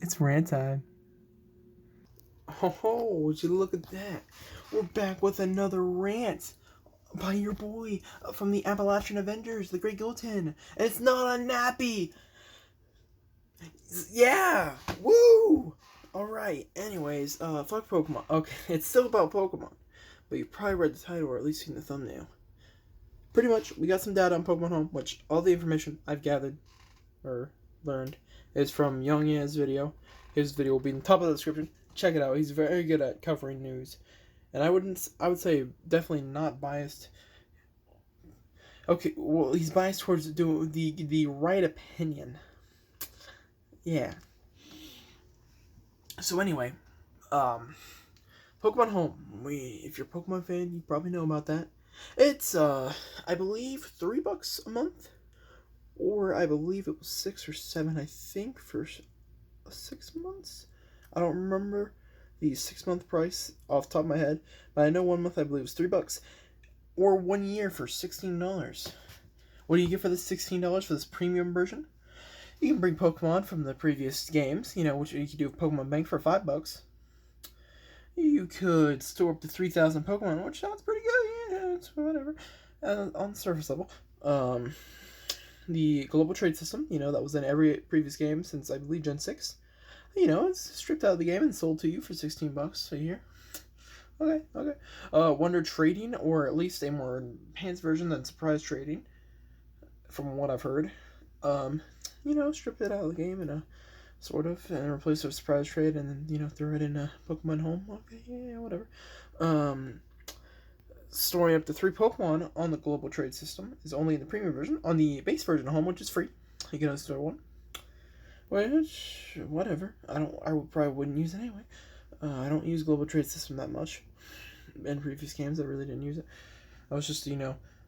It's rant time. Oh, would you look at that? We're back with another rant by your boy from the Appalachian Avengers, the Great Gilton. And it's not a nappy! Yeah! Woo! Alright, anyways, fuck Pokemon. Okay, it's still about Pokemon. But you probably read the title or at least seen the thumbnail. Pretty much, we got some data on Pokemon Home, which all the information I've gathered or learned is from Young Yan's video. His video will be in the top of the description. Check it out. He's very good at covering news. And I would say definitely not biased. Okay, well, he's biased towards doing the right opinion. Yeah. So anyway, Pokemon Home. If you're a Pokemon fan, you probably know about that. It's I believe $3 a month, or I believe it was 6 or 7. I think for 6 months. I don't remember the 6-month price off the top of my head, but I know 1 month I believe was $3, or 1 year for $16. What do you get for this $16 for this premium version? You can bring Pokemon from the previous games, which you could do with Pokemon Bank for $5. You could store up to 3,000 Pokemon, which sounds pretty good. Yeah, it's whatever. On the surface level, the global trade system, that was in every previous game since I believe Gen 6. It's stripped out of the game and sold to you for $16 a year. Okay. Wonder Trading, or at least a more enhanced version than Surprise Trading, from what I've heard. Strip it out of the game and and replace it with Surprise Trade, and then throw it in Pokemon Home. Okay, yeah, whatever. Storing up to 3 Pokemon on the global trade system is only in the premium version. On the base version of Home, which is free, you can only store 1. Which, whatever. I probably wouldn't use it anyway. I don't use global trade system that much. In previous games, I really didn't use it. I was just,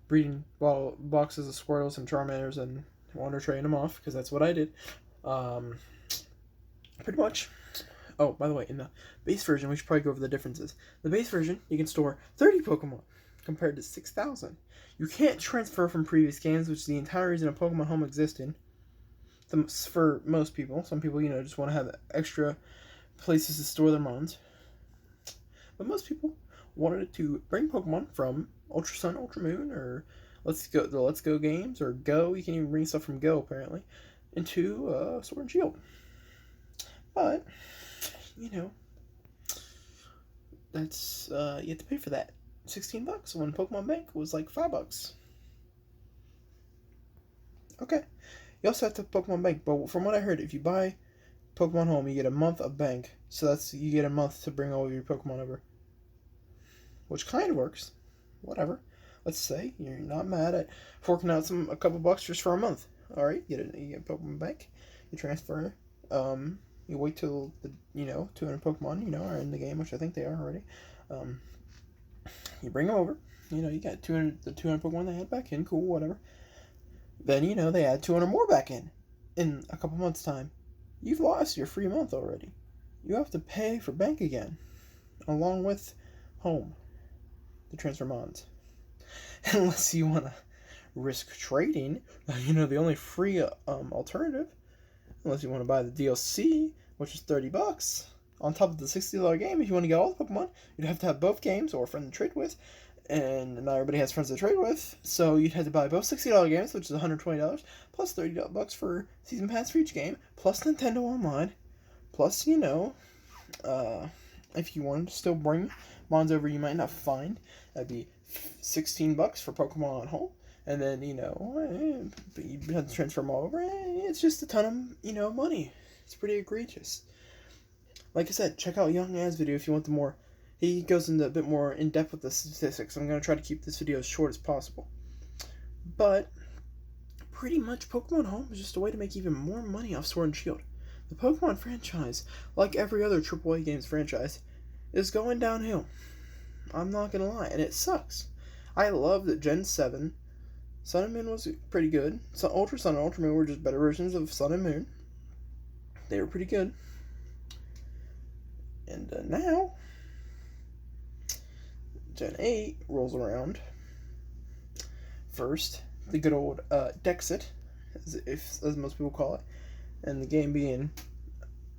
breeding boxes of Squirtles and Charmanders and Wonder trading them off, because that's what I did. Pretty much. Oh, by the way, in the base version, we should probably go over the differences. The base version, you can store 30 Pokemon, compared to 6,000. You can't transfer from previous games, which is the entire reason a Pokemon Home existed. For most people. Some people, just want to have extra places to store their mons. But most people wanted to bring Pokemon from Ultra Sun, Ultra Moon, or the Let's Go games, or Go. You can even bring stuff from Go, apparently, into Sword and Shield. But, that's, you have to pay for that. $16 when Pokemon Bank was like $5. Okay. You also have to have Pokemon Bank, but from what I heard, if you buy Pokemon Home, you get a month of Bank. So you get a month to bring all of your Pokemon over. Which kind of works. Whatever. Let's say you're not mad at forking out a couple bucks just for a month. Alright, you get Pokemon Bank. You transfer. You wait till the 200 Pokemon, are in the game, which I think they are already. You bring them over. You got the 200 Pokemon they had back in. Cool, whatever. Then, they add 200 more back in a couple months' time. You've lost your free month already. You have to pay for Bank again, along with Home, the transfer mons. Unless you want to risk trading, the only free alternative, unless you want to buy the DLC, which is $30, on top of the $60 game. If you want to get all the Pokemon, you'd have to have both games or a friend to trade with. And not everybody has friends to trade with, so you'd have to buy both $60 games, which is $120, plus $30 for season pass for each game, plus Nintendo Online, plus, if you wanted to still bring mons over you might not find, that'd be $16 for Pokemon Home, and then, you have to transfer them all over, and it's just a ton of, money. It's pretty egregious. Like I said, check out Young Ad's video if you want the more. He goes into a bit more in depth with the statistics. I'm going to try to keep this video as short as possible. But, pretty much, Pokemon Home is just a way to make even more money off Sword and Shield. The Pokemon franchise, like every other AAA games franchise, is going downhill. I'm not going to lie, and it sucks. I love that Gen 7, Sun and Moon was pretty good. So Ultra Sun and Ultra Moon were just better versions of Sun and Moon. They were pretty good. And now, Gen 8 rolls around. First, the good old Dexit, as most people call it, and the game being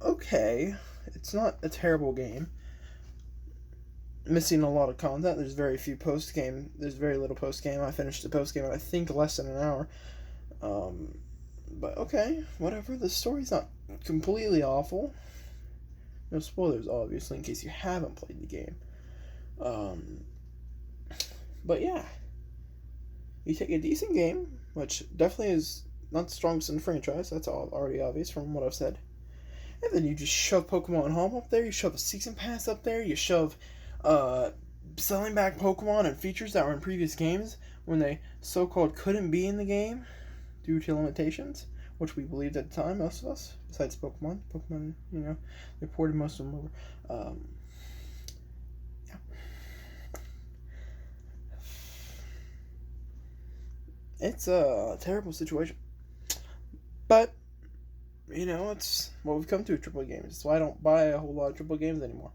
okay. It's not a terrible game. Missing a lot of content. There's very few post game. There's very little post game. I finished the post game in I think less than an hour. But okay, whatever. The story's not completely awful. No spoilers, obviously, in case you haven't played the game. But yeah, you take a decent game, which definitely is not the strongest in the franchise. That's all already obvious from what I've said. And then you just shove Pokemon Home up there. You shove a season pass up there. You shove selling back Pokemon and features that were in previous games when they so-called couldn't be in the game due to limitations, which we believed at the time, most of us, besides Pokemon. Pokemon, they ported most of them over. Yeah. It's a terrible situation. But, it's what we've come to with AAA games. That's why I don't buy a whole lot of AAA games anymore.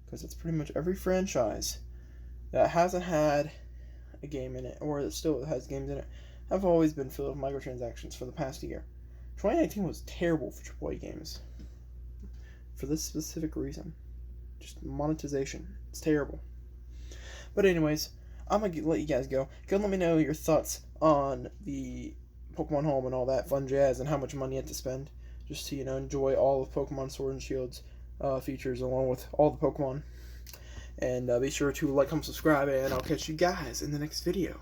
Because it's pretty much every franchise that hasn't had a game in it, or that still has games in it, have always been filled with microtransactions for the past year. 2019 was terrible for AAA games. For this specific reason. Just monetization. It's terrible. But anyways, I'm going to let you guys go. Go let me know your thoughts on the Pokemon Home and all that fun jazz and how much money you have to spend just to, enjoy all of Pokemon Sword and Shield's features along with all the Pokemon. And be sure to like, comment, subscribe, and I'll catch you guys in the next video.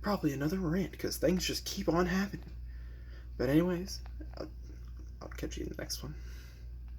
Probably another rant, because things just keep on happening. But anyways, I'll catch you in the next one.